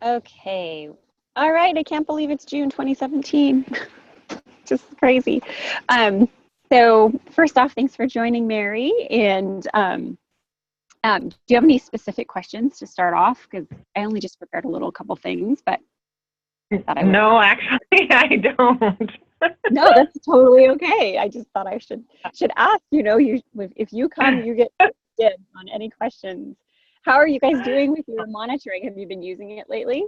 Okay. All right. I can't believe it's June 2017. Just crazy. Um, so first off, thanks for joining, Mary. And do you have any specific questions to start off? Because I only just prepared a little couple things, but I thought I would. No, actually, I don't. No, that's totally okay. I just thought I should ask. If you come, you get dibs on any questions. How are you guys doing with your monitoring? Have you been using it lately?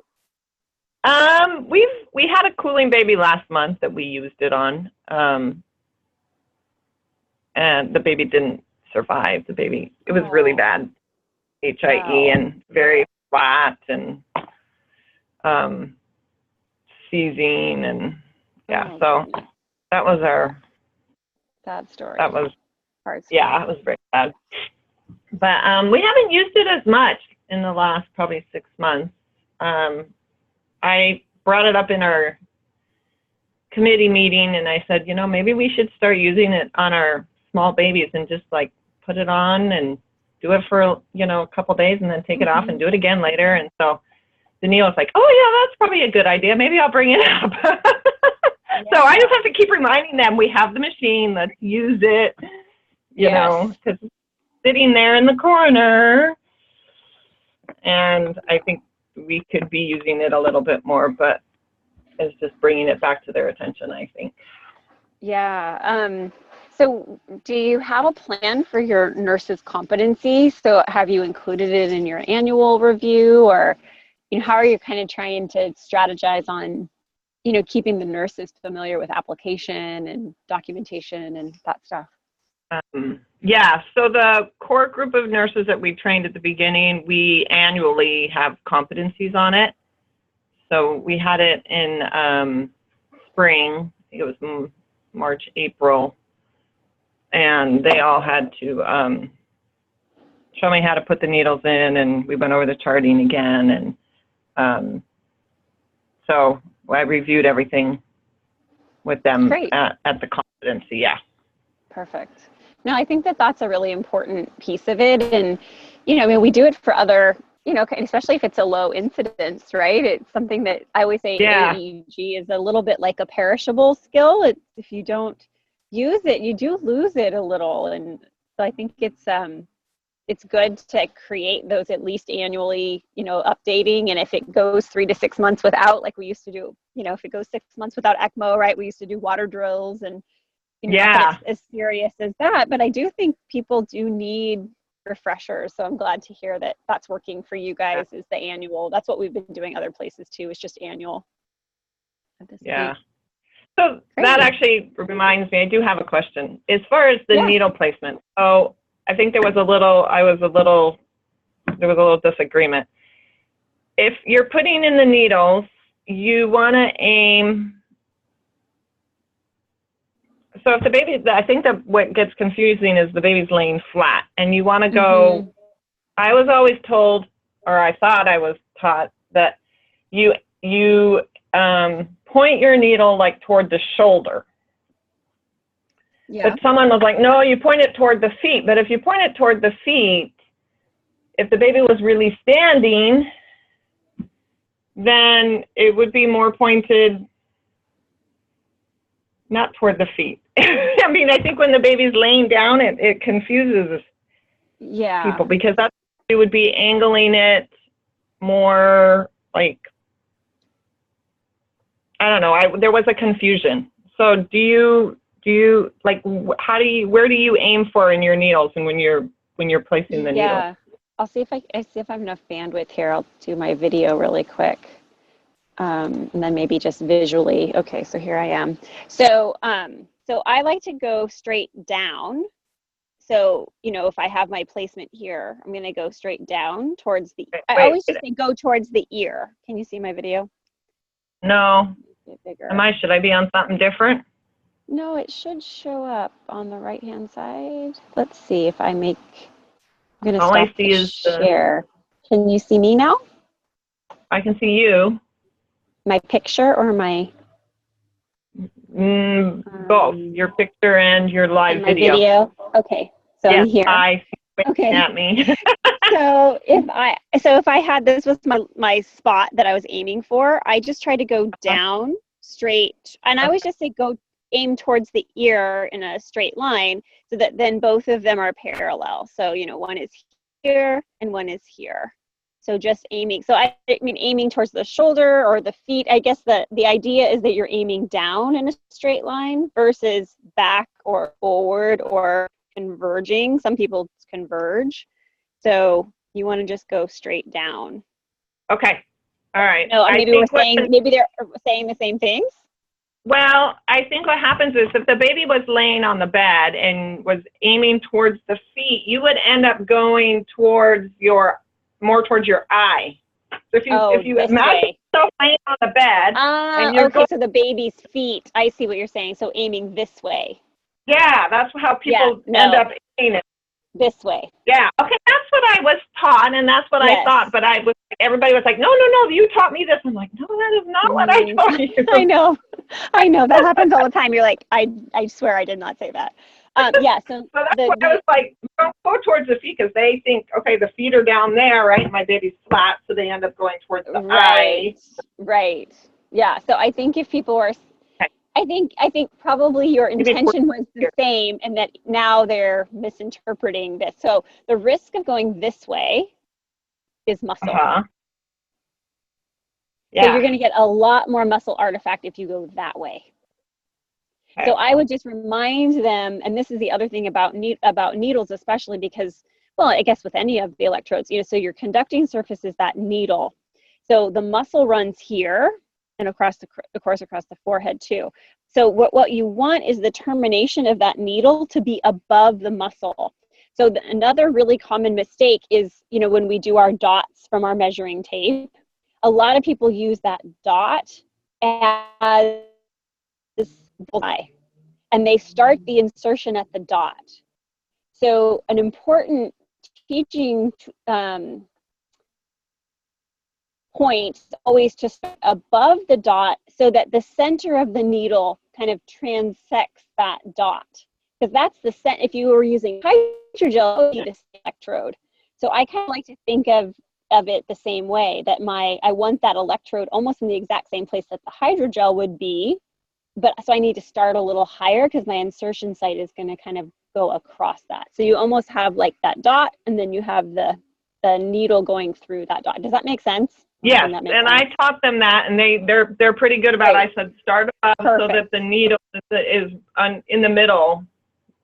We had a cooling baby last month that we used it on, and the baby didn't survive. It was really bad, HIE, and very flat and seizing, and so that was our sad story. That was hard story. Yeah, it was very sad. But we haven't used it as much in the last probably 6 months. I brought it up in our committee meeting, and I said, maybe we should start using it on our small babies and just like put it on and do it for a couple days and then take it off and do it again later. And so Danielle was like, oh yeah, that's probably a good idea. Maybe I'll bring it up. So I just have to keep reminding them we have the machine. Let's use it. Because it's sitting there in the corner, and I think we could be using it a little bit more, but it's just bringing it back to their attention, I think. Yeah. So do you have a plan for your nurses' competency? So have you included it in your annual review, or how are you kind of trying to strategize on keeping the nurses familiar with application and documentation and that stuff? So the core group of nurses that we trained at the beginning, we annually have competencies on it. So we had it in spring, I think it was March, April, and they all had to show me how to put the needles in, and we went over the charting again, and so I reviewed everything with them at the competency. Perfect. No, I think that's a really important piece of it. And, we do it for other, especially if it's a low incidence, right? It's something that I always say aEEG is a little bit like a perishable skill. If you don't use it, you do lose it a little. And so I think it's good to create those at least annually, updating. And if it goes 3 to 6 months without, like we used to do, if it goes 6 months without ECMO, right? We used to do water drills and, not that it's as serious as that, but I do think people do need refreshers. So I'm glad to hear that that's working for you guys is the annual. That's what we've been doing other places too. It's just annual at this point. So that actually reminds me, I do have a question. As far as the needle placement, so I think there was a little disagreement. If you're putting in the needles, you want to aim. So if the baby, I think that what gets confusing is the baby's laying flat, and you want to go, I was always told, or I thought I was taught, that you point your needle like toward the shoulder. But someone was like, no, you point it toward the feet. But if you point it toward the feet, if the baby was really standing, then it would be more pointed not toward the feet. I mean, I think when the baby's laying down, it confuses people, because it would be angling it more like, I don't know. There was a confusion. So do you like, where do you aim for in your needles, and when you're placing the needle? I'll see if I have enough bandwidth here. I'll do my video really quick. And then maybe just visually. Okay, so here I am. So I like to go straight down. So, if I have my placement here, I'm going to go straight down towards I always just say go towards the ear. Can you see my video? No. Should I be on something different? No, it should show up on the right-hand side. Let's see if I'm going to stop I see the share. Can you see me now? I can see you. My picture or my? Both, your picture and your live video. Okay, so I'm here. I see Okay. At me. So if I had, this was my spot that I was aiming for, I just try to go down straight, and I always just say go aim towards the ear in a straight line, so that then both of them are parallel. So, you know, one is here and one is here. So just aiming. So I mean, aiming towards the shoulder or the feet. I guess the idea is that you're aiming down in a straight line versus back or forward or converging. Some people converge. So you want to just go straight down. Okay. All right. No, maybe maybe they're saying the same things. Well, I think what happens is if the baby was laying on the bed and was aiming towards the feet, you would end up going towards more towards your eye. So if you imagine yourself laying on the bed, and you're okay, so the baby's feet. I see what you're saying. So aiming this way. Yeah, that's how people end up aiming it. This way. Yeah. Okay, that's what I was taught, and that's what I thought. But everybody was like, no, you taught me this. I'm like, no, that is not what I taught you. I know. That happens all the time. You're like, I swear I did not say that. Yeah. So that's why I was like, don't go towards the feet, because they think, okay, the feet are down there, right? And my baby's flat, so they end up going towards the eye. Right. Yeah. So I think if people are, I think probably your intention was the same, and that now they're misinterpreting this. So the risk of going this way is muscle. Yeah. So you're going to get a lot more muscle artifact if you go that way. Okay. So I would just remind them, and this is the other thing about needles, especially because, well, I guess with any of the electrodes, you know, so your conducting surface is that needle. So the muscle runs here and of course across the forehead too. So what you want is the termination of that needle to be above the muscle. So another really common mistake is, you know, when we do our dots from our measuring tape, a lot of people use that dot as bullseye, and they start the insertion at the dot. So an important teaching point is always to start above the dot, so that the center of the needle kind of transects that dot. Because that's the if you were using hydrogel, you need this electrode. So I kind of like to think of it the same way, that I want that electrode almost in the exact same place that the hydrogel would be, but so I need to start a little higher because my insertion site is going to kind of go across that. So you almost have like that dot, and then you have the needle going through that dot. Does that make sense? Yes, and I taught them that, and they're pretty good about it. I said start above so that the needle is in the middle.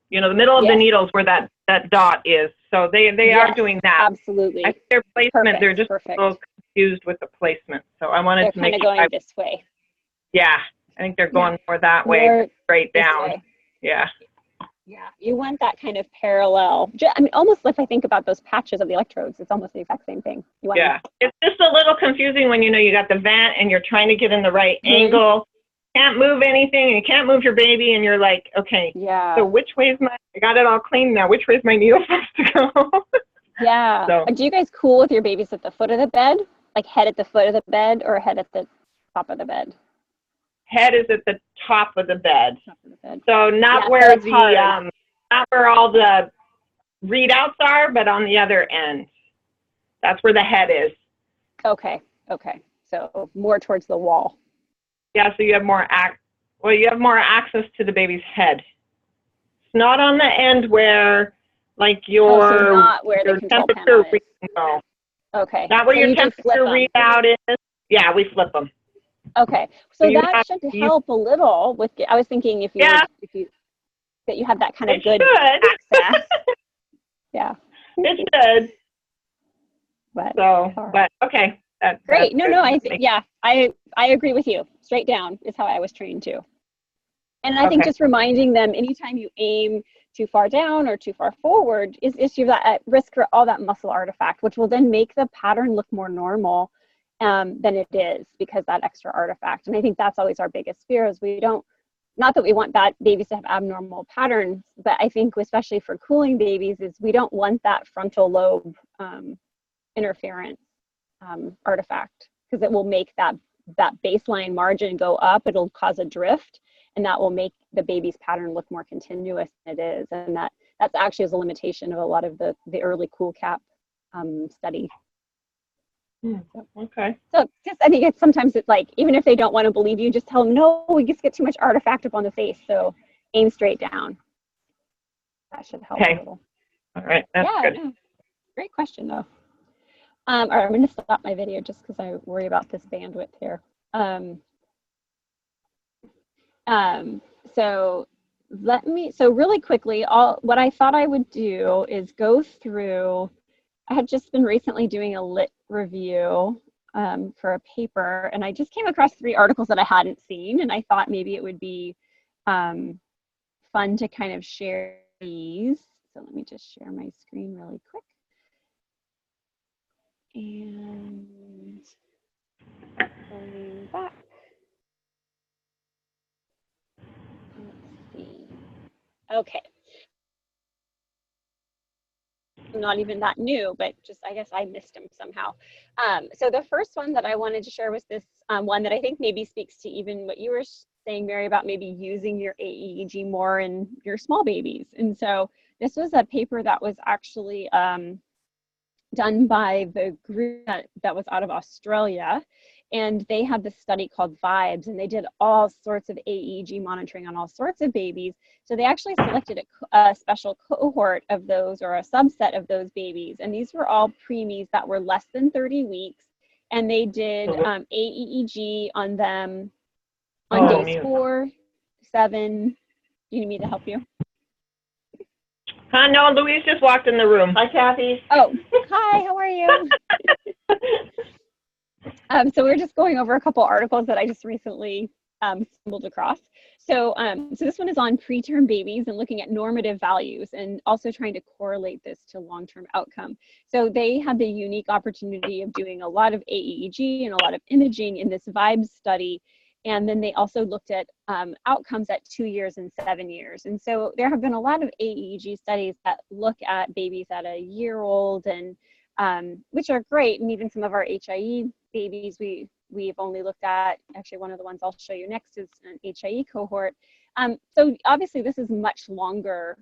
You know, the middle of the needle is where that dot is. So they are doing that. Absolutely. I think their placement, they're just a little confused with the placement. So I wanted to make sure. They're kind of going this way. Yeah, I think they're going more that way, straight down. Way. Yeah. Yeah, you want that kind of parallel. I mean, almost if I think about those patches of the electrodes, it's almost the exact same thing. It's just a little confusing when, you know, you got the vent and you're trying to get in the right angle. Can't move anything, and you can't move your baby, and you're like, okay, so which way is I got it all clean now, which way is my needle supposed to go? Yeah. So, do you guys cool with your babies at the foot of the bed? Like head at the foot of the bed or head at the top of the bed? Head is at the top of the bed. So not where not where all the readouts are, but on the other end. That's where the head is. Okay. So more towards the wall. Yeah, so you have more access to the baby's head. It's not on the end where, like, your temperature readout. Okay. Not where your temperature readout is. Yeah, we flip them. Okay, so that should help a little with. I was thinking if you that you have that kind of good access. Yeah. It should. But okay. That's great. No, I think I agree with you. Straight down is how I was trained too. And I think just reminding them anytime you aim too far down or too far forward is you're at risk for all that muscle artifact, which will then make the pattern look more normal than it is, because that extra artifact. And I think that's always our biggest fear, is not that we want babies to have abnormal patterns, but I think especially for cooling babies is we don't want that frontal lobe interference artifact, because it will make that baseline margin go up. It'll cause a drift, and that will make the baby's pattern look more continuous than it is. And that's actually a limitation of a lot of the early cool cap study. Okay. So just, I think it's sometimes it's like, even if they don't want to believe you, just tell them, no, we just get too much artifact up on the face. So aim straight down. That should help a little. All right, that's good. No. Great question though. All right, I'm going to stop my video just because I worry about this bandwidth here. So really quickly, what I thought I would do is go through, I had just been recently doing a lit review for a paper, and I just came across 3 articles that I hadn't seen, and I thought maybe it would be fun to kind of share these. So let me just share my screen really quick. And going back. Let's see. Okay. Not even that new, but just, I guess I missed them somehow. So the first one that I wanted to share was this one that I think maybe speaks to even what you were saying, Mary, about maybe using your aEEG more in your small babies. And so this was a paper that was actually done by the group that was out of Australia, and they had this study called Vibes, and they did all sorts of aEEG monitoring on all sorts of babies. So they actually selected a special cohort of those, or a subset of those babies, and these were all preemies that were less than 30 weeks, and they did aEEG on them on days 4, 7. Do you need me to help you? No, Louise just walked in the room. Hi, Kathy. Oh, hi, how are you? So we're just going over a couple articles that I just recently stumbled across. So this one is on preterm babies and looking at normative values and also trying to correlate this to long-term outcome. So they had the unique opportunity of doing a lot of aEEG and a lot of imaging in this Vibes study. And then they also looked at outcomes at 2 years and 7 years. And so there have been a lot of aEEG studies that look at babies at a year old, and which are great. And even some of our HIE babies, we've only looked at, actually one of the ones I'll show you next is an HIE cohort. So obviously this is much longer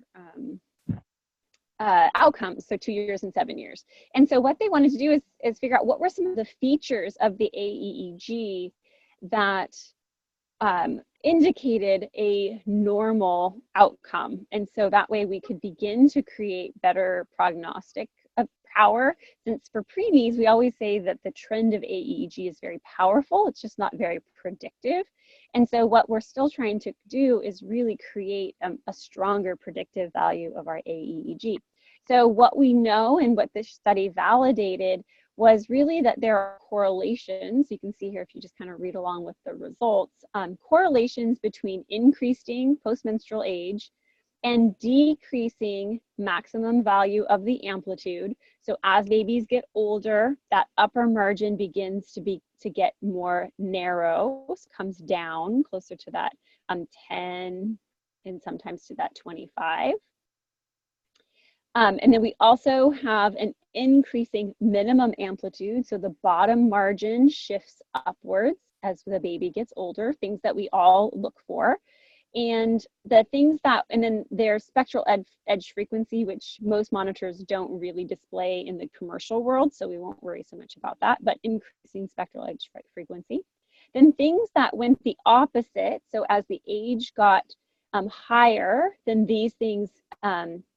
outcomes, so 2 years and 7 years. And so what they wanted to do is figure out what were some of the features of the aEEG that indicated a normal outcome. And so that way we could begin to create better prognostic power. Since for preemies, we always say that the trend of aEEG is very powerful, it's just not very predictive. And so what we're still trying to do is really create a stronger predictive value of our aEEG. So what we know and what this study validated was really that there are correlations. You can see here, if you just kind of read along with the results, correlations between increasing postmenstrual age and decreasing maximum value of the amplitude. So as babies get older, that upper margin begins to get more narrow, comes down closer to that 10 and sometimes to that 25. And then we also have an increasing minimum amplitude. So the bottom margin shifts upwards as the baby gets older, things that we all look for. And the things that, and then there's spectral edge frequency, which most monitors don't really display in the commercial world, so we won't worry so much about that, but increasing spectral edge frequency. Then things that went the opposite, so as the age got higher, then these things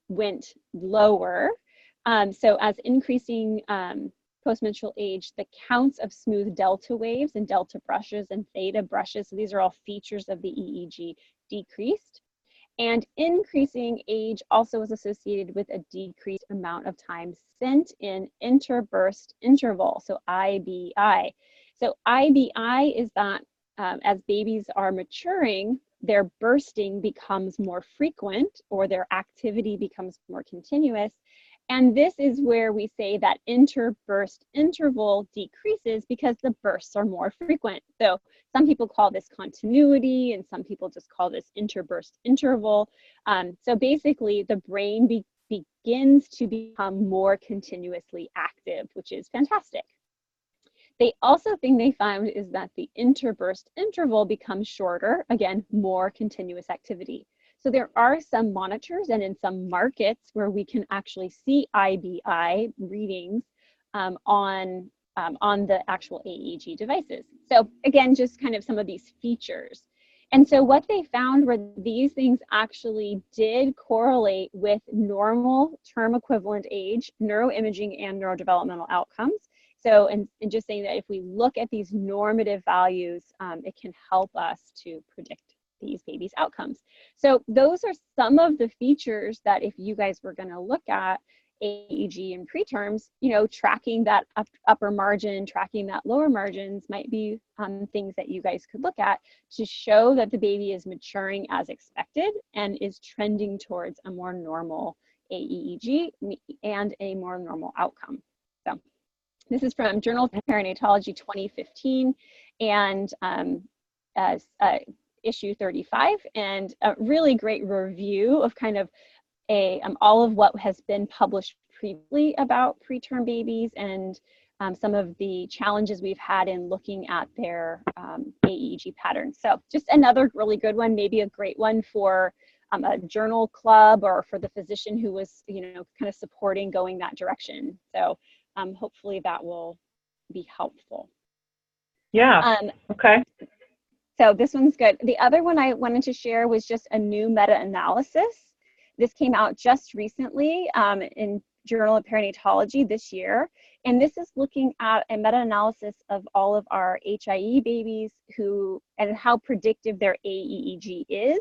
went lower. So as increasing postmenstrual age, the counts of smooth delta waves and delta brushes and theta brushes, so these are all features of the EEG, decreased. And increasing age also was associated with a decreased amount of time spent in interburst interval, so IBI. So IBI is that as babies are maturing, their bursting becomes more frequent or their activity becomes more continuous. And this is where we say that interburst interval decreases because the bursts are more frequent. So some people call this continuity and some people just call this interburst interval. So basically the brain begins to become more continuously active, which is fantastic. They also think they found is that the interburst interval becomes shorter, again, more continuous activity. So there are some monitors and in some markets where we can actually see IBI readings on the actual aEEG devices. So again, just kind of some of these features. And so what they found were these things actually did correlate with normal term equivalent age, neuroimaging, and neurodevelopmental outcomes. So, and just saying that if we look at these normative values, it can help us to predict these babies' outcomes. So those are some of the features that if you guys were going to look at aEEG in preterms, you know, tracking that upper margin, tracking that lower margins might be things that you guys could look at to show that the baby is maturing as expected and is trending towards a more normal aEEG and a more normal outcome. So this is from Journal of Perinatology 2015 and issue 35, and a really great review of kind of all of what has been published previously about preterm babies and some of the challenges we've had in looking at their aEEG patterns. So just another really good one, maybe a great one for a journal club or for the physician who was, you know, kind of supporting going that direction. So hopefully that will be helpful. Yeah, okay. So this one's good. The other one I wanted to share was just a new meta-analysis. This came out just recently in Journal of Perinatology this year. And this is looking at a meta-analysis of all of our HIE babies and how predictive their aEEG is.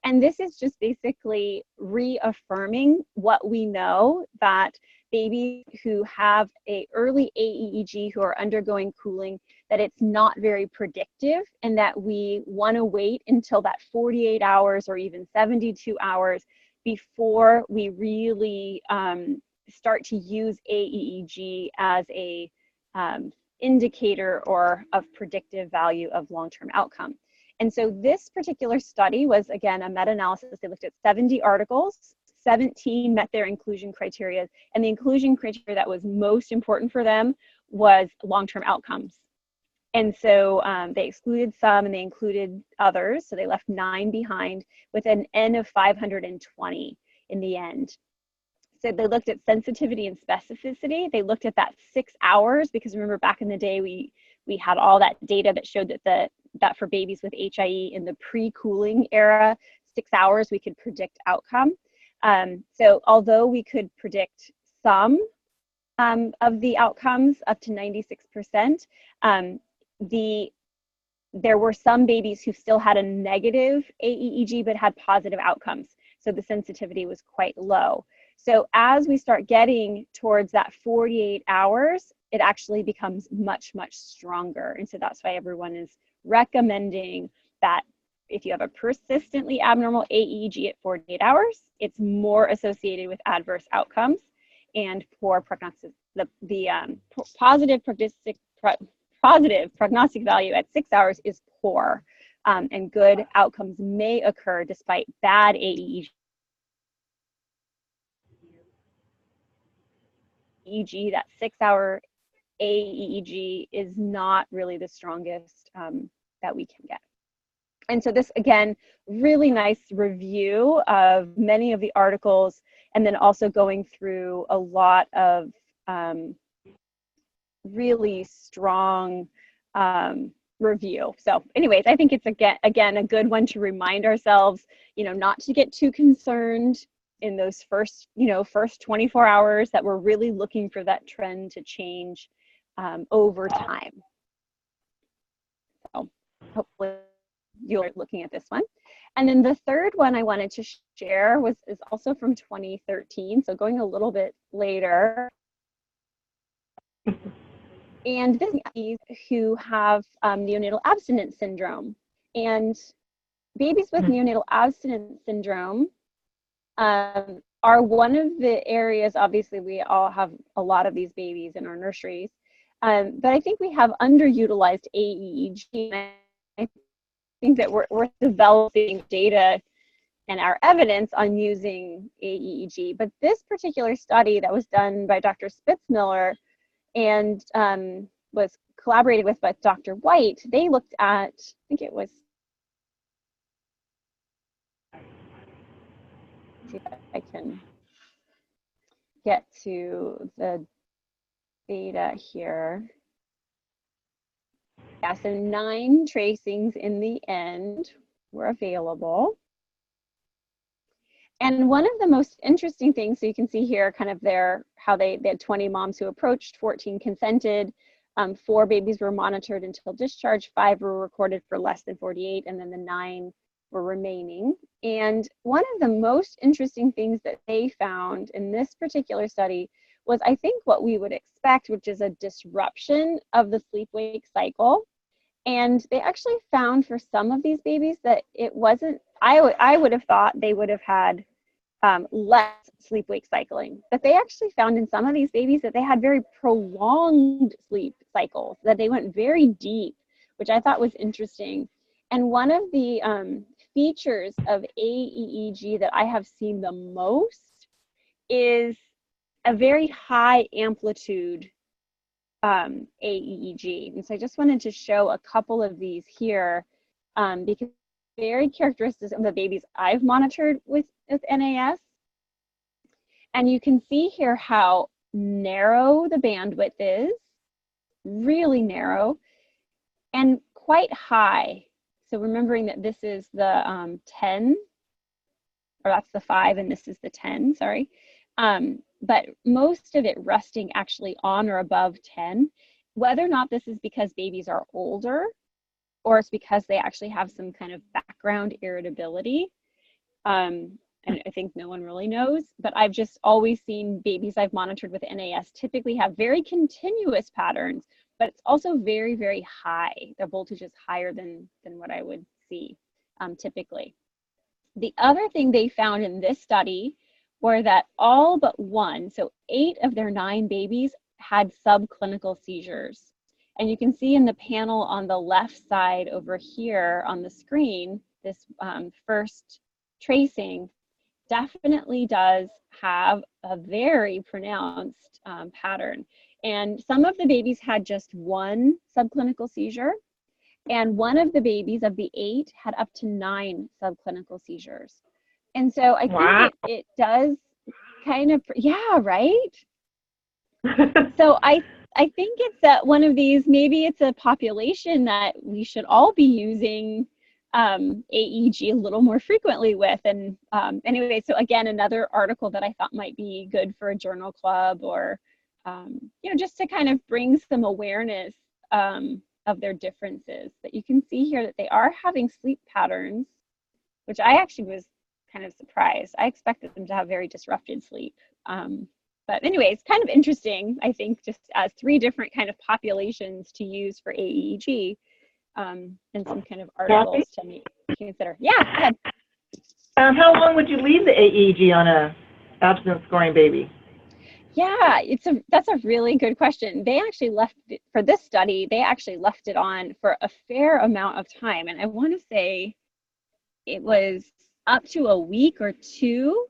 And this is just basically reaffirming what we know, that babies who have an early aEEG who are undergoing cooling, that it's not very predictive, and that we want to wait until that 48 hours or even 72 hours before we really start to use aEEG as a indicator or of predictive value of long-term outcome. And so this particular study was, again, a meta-analysis. They looked at 70 articles, 17 met their inclusion criteria, and the inclusion criteria that was most important for them was long-term outcomes. And so they excluded some and they included others. So they left 9 behind with an N of 520 in the end. So they looked at sensitivity and specificity. They looked at that 6 hours, because remember back in the day, we had all that data that showed that for babies with HIE in the pre-cooling era, 6 hours we could predict outcome. So although we could predict some of the outcomes, up to 96%, there were some babies who still had a negative aEEG but had positive outcomes. So the sensitivity was quite low. So as we start getting towards that 48 hours, it actually becomes much, much stronger. And so that's why everyone is recommending that if you have a persistently abnormal aEEG at 48 hours, it's more associated with adverse outcomes and poor prognosis. The positive prognostic value at 6 hours is poor, and good outcomes may occur despite bad aEEG. That 6 hour aEEG is not really the strongest that we can get. And so this, again, really nice review of many of the articles, and then also going through a lot of really strong review. So anyways, I think it's again a good one to remind ourselves, you know, not to get too concerned in those first 24 hours, that we're really looking for that trend to change over time. So hopefully you're looking at this one. And then the third one I wanted to share is also from 2013, so going a little bit later. And this is who have neonatal abstinence syndrome. And babies with neonatal abstinence syndrome are one of the areas, obviously we all have a lot of these babies in our nurseries, but I think we have underutilized aEEG. I think that we're developing data and our evidence on using aEEG. But this particular study that was done by Dr. Spitzmiller and was collaborated with by Dr. White, they looked at, I think it was see if I can get to the data here. Yeah, so 9 tracings in the end were available. And one of the most interesting things, so you can see here kind of how they had 20 moms who approached, 14 consented, 4 babies were monitored until discharge, 5 were recorded for less than 48, and then the 9 were remaining. And one of the most interesting things that they found in this particular study was, I think, what we would expect, which is a disruption of the sleep-wake cycle. And they actually found for some of these babies that it wasn't, I would have thought they would have had less sleep-wake cycling. But they actually found in some of these babies that they had very prolonged sleep cycles, that they went very deep, which I thought was interesting. And one of the features of aEEG that I have seen the most is a very high amplitude aEEG. And so I just wanted to show a couple of these here because very characteristic of the babies I've monitored with NAS. And you can see here how narrow the bandwidth is, really narrow, and quite high. So remembering that this is the 10, or that's the 5, and this is the 10, sorry. But most of it resting actually on or above 10. Whether or not this is because babies are older, or it's because they actually have some kind of background irritability. And I think no one really knows, but I've just always seen babies I've monitored with NAS typically have very continuous patterns, but it's also very, very high. The voltage is higher than what I would see typically. The other thing they found in this study were that all but 1, so 8 of their 9 babies had subclinical seizures. And you can see in the panel on the left side over here on the screen, this first tracing definitely does have a very pronounced pattern. And some of the babies had just 1 subclinical seizure, and one of the babies of the 8 had up to 9 subclinical seizures. And so I think it does kind of, yeah, right? So I think it's one of these, maybe it's a population that we should all be using aEEG a little more frequently with. And anyway, so again, another article that I thought might be good for a journal club, or just to kind of bring some awareness of their differences. But you can see here that they are having sleep patterns, which I actually was kind of surprised. I expected them to have very disrupted sleep. But anyway, it's kind of interesting, I think, just as 3 different kind of populations to use for aEEG, and some kind of articles to consider. Yeah, go ahead. How long would you leave the aEEG on a abstinence scoring baby? Yeah, that's a really good question. They actually left it, for this study, they actually left it on for a fair amount of time. And I want to say it was up to a week or 2.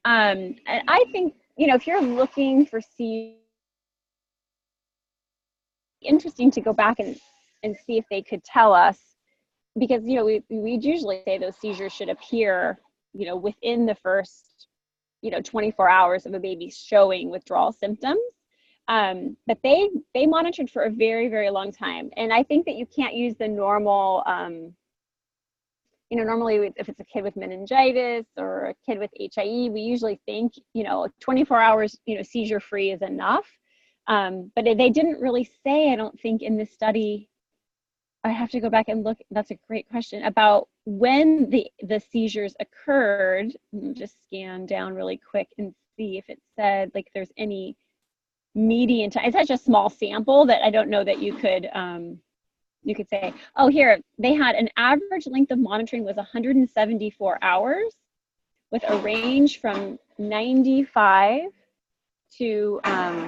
And I think, if you're looking for interesting to go back and see if they could tell us, because, we'd usually say those seizures should appear, within the first, 24 hours of a baby showing withdrawal symptoms. But they monitored for a very, very long time. And I think that you can't use the normal, normally if it's a kid with meningitis or a kid with HIE, we usually think, 24 hours, seizure free is enough. But they didn't really say, I don't think in this study, I have to go back and look, that's a great question, about when the seizures occurred. Just scan down really quick and see if it said, like, there's any median time. It's such a small sample that I don't know that you could say, oh, here, they had an average length of monitoring was 174 hours with a range from 95 to hours.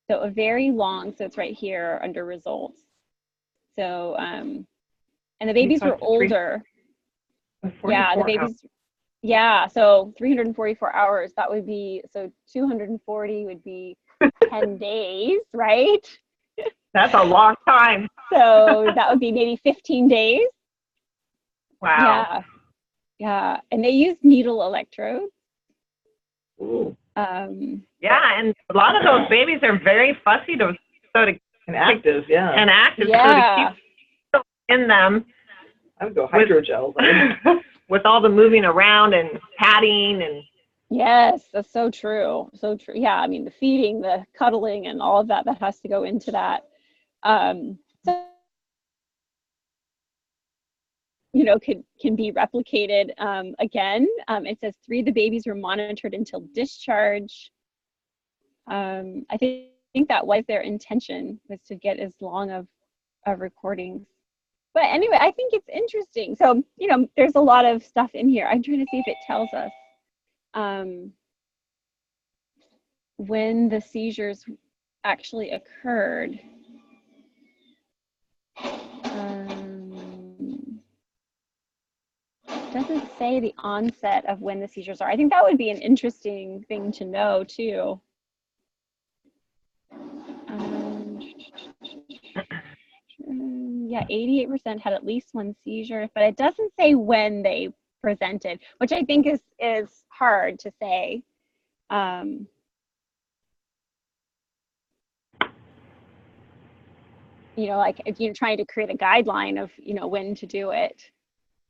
So a very long, so it's right here under results. So, and the babies were older. Yeah, the babies, yeah, so 344 hours, that would be, so 240 would be 10 days, right? That's a long time. So that would be maybe 15 days. Wow. Yeah. And they use needle electrodes. Ooh. Yeah, and a lot of those babies are very fussy to And active, yeah. And active, yeah. so to keep in them. I would go hydrogel. With all the moving around and patting and. Yes, that's so true. So true. Yeah, I mean the feeding, the cuddling, and all of that has to go into that. So, you know, can be replicated again. It says 3 of the babies were monitored until discharge. I think that was their intention, was to get as long of recordings. But anyway, I think it's interesting. So, you know, there's a lot of stuff in here. I'm trying to see if it tells us when the seizures actually occurred. Doesn't say the onset of when the seizures are. I think that would be an interesting thing to know too. Yeah, 88% had at least one seizure, but it doesn't say when they presented, which I think is hard to say. You know, like if you're trying to create a guideline of, you know, when to do it.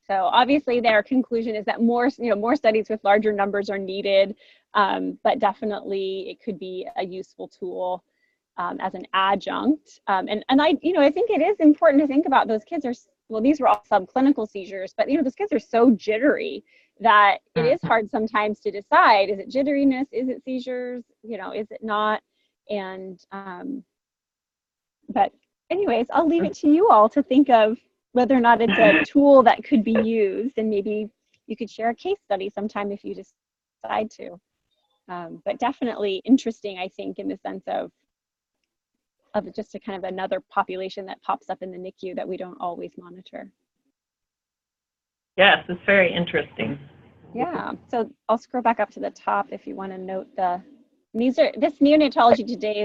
So obviously their conclusion is that more studies with larger numbers are needed, but definitely it could be a useful tool as an adjunct. And I think it is important to think about those kids these were all subclinical seizures, but, you know, those kids are so jittery that it is hard sometimes to decide, is it jitteriness, is it seizures, you know, is it not? And, but anyways, I'll leave it to you all to think of whether or not it's a tool that could be used, and maybe you could share a case study sometime if you decide to. But definitely interesting, I think, in the sense of just a kind of another population that pops up in the NICU that we don't always monitor. Yes, it's very interesting. Yeah, so I'll scroll back up to the top if you want to note this Neonatology Today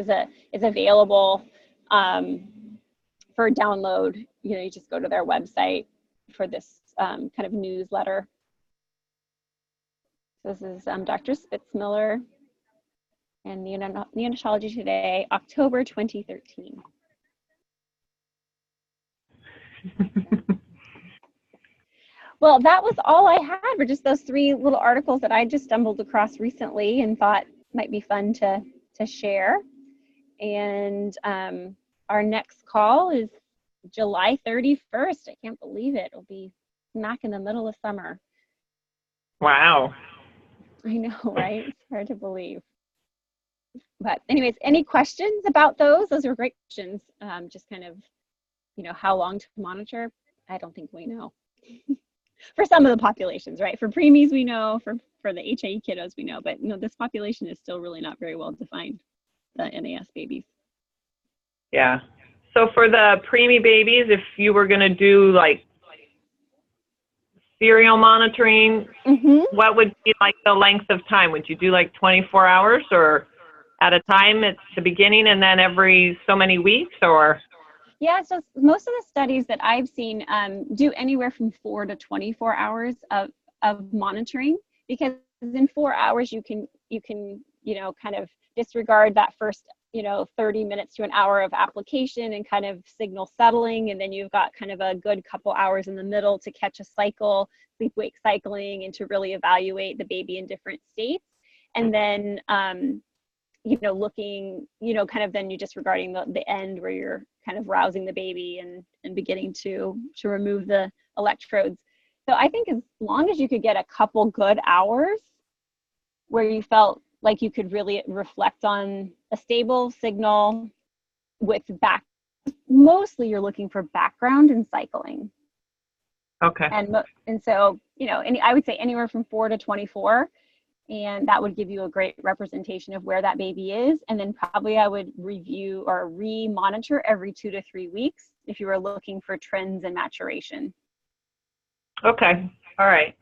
is available for download. You know, you just go to their website for this kind of newsletter. This is Dr. Spitzmiller and Neonatology Today, October 2013. Well, that was all I had for just those 3 little articles that I just stumbled across recently and thought might be fun to share. And our next call is July 31st. I can't believe it. It'll be smack in the middle of summer. Wow. I know, right? It's hard to believe. But anyways, any questions about those? Those are great questions. Just kind of, you know, how long to monitor? I don't think we know. For some of the populations, right? For preemies, we know. For the HIE kiddos, we know. But, you know, this population is still really not very well defined, the NAS babies. Yeah. So for the preemie babies, if you were going to do like serial monitoring, what would be like the length of time? Would you do like 24 hours or at a time at the beginning and then every so many weeks, or? Yeah, so most of the studies that I've seen do anywhere from 4 to 24 hours of monitoring, because in 4 hours you can you know, kind of disregard that first, you know, 30 minutes to an hour of application and kind of signal settling, and then you've got kind of a good couple hours in the middle to catch a cycle, sleep-wake cycling, and to really evaluate the baby in different states. And then you know, looking, you know, kind of then you disregarding the end where you're kind of rousing the baby and beginning to remove the electrodes. So I think as long as you could get a couple good hours where you felt like you could really reflect on a stable signal with mostly you're looking for background and cycling. Okay. And so, you know, I would say anywhere from 4 to 24. And that would give you a great representation of where that baby is. And then probably I would review or re-monitor every 2 to 3 weeks if you were looking for trends and maturation. Okay. All right.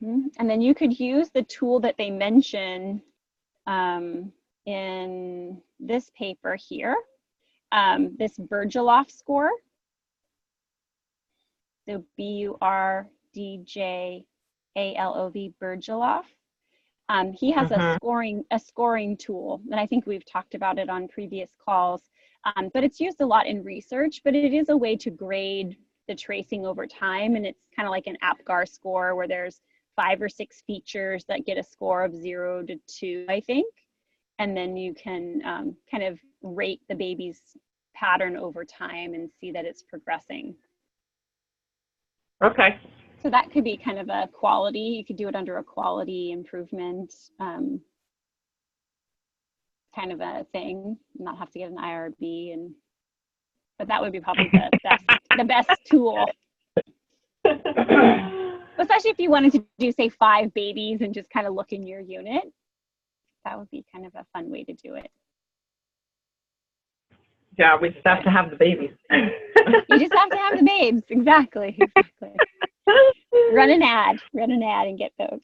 And then you could use the tool that they mention in this paper here. this Burgilov score. So Burdjalov, Burgilov. He has a scoring tool, and I think we've talked about it on previous calls, but it's used a lot in research, but it is a way to grade the tracing over time, and it's kind of like an APGAR score where there's 5 or 6 features that get a score of 0 to 2, I think, and then you can kind of rate the baby's pattern over time and see that it's progressing. Okay. So that could be kind of a quality. You could do it under a quality improvement kind of a thing, not have to get an IRB, but that would be probably the best tool. Especially if you wanted to do, say, 5 babies and just kind of look in your unit. That would be kind of a fun way to do it. Yeah, we just have to have the babies. You just have to have the babes. Exactly. Run an ad and get those.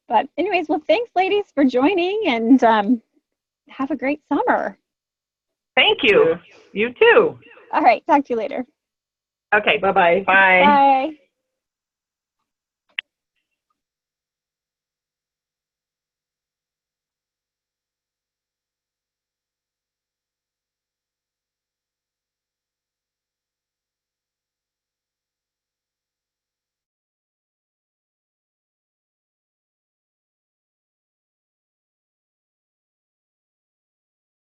But anyways, well, thanks, ladies, for joining, and have a great summer. Thank you. You too. All right. Talk to you later. Okay. Bye-bye. Bye. Bye.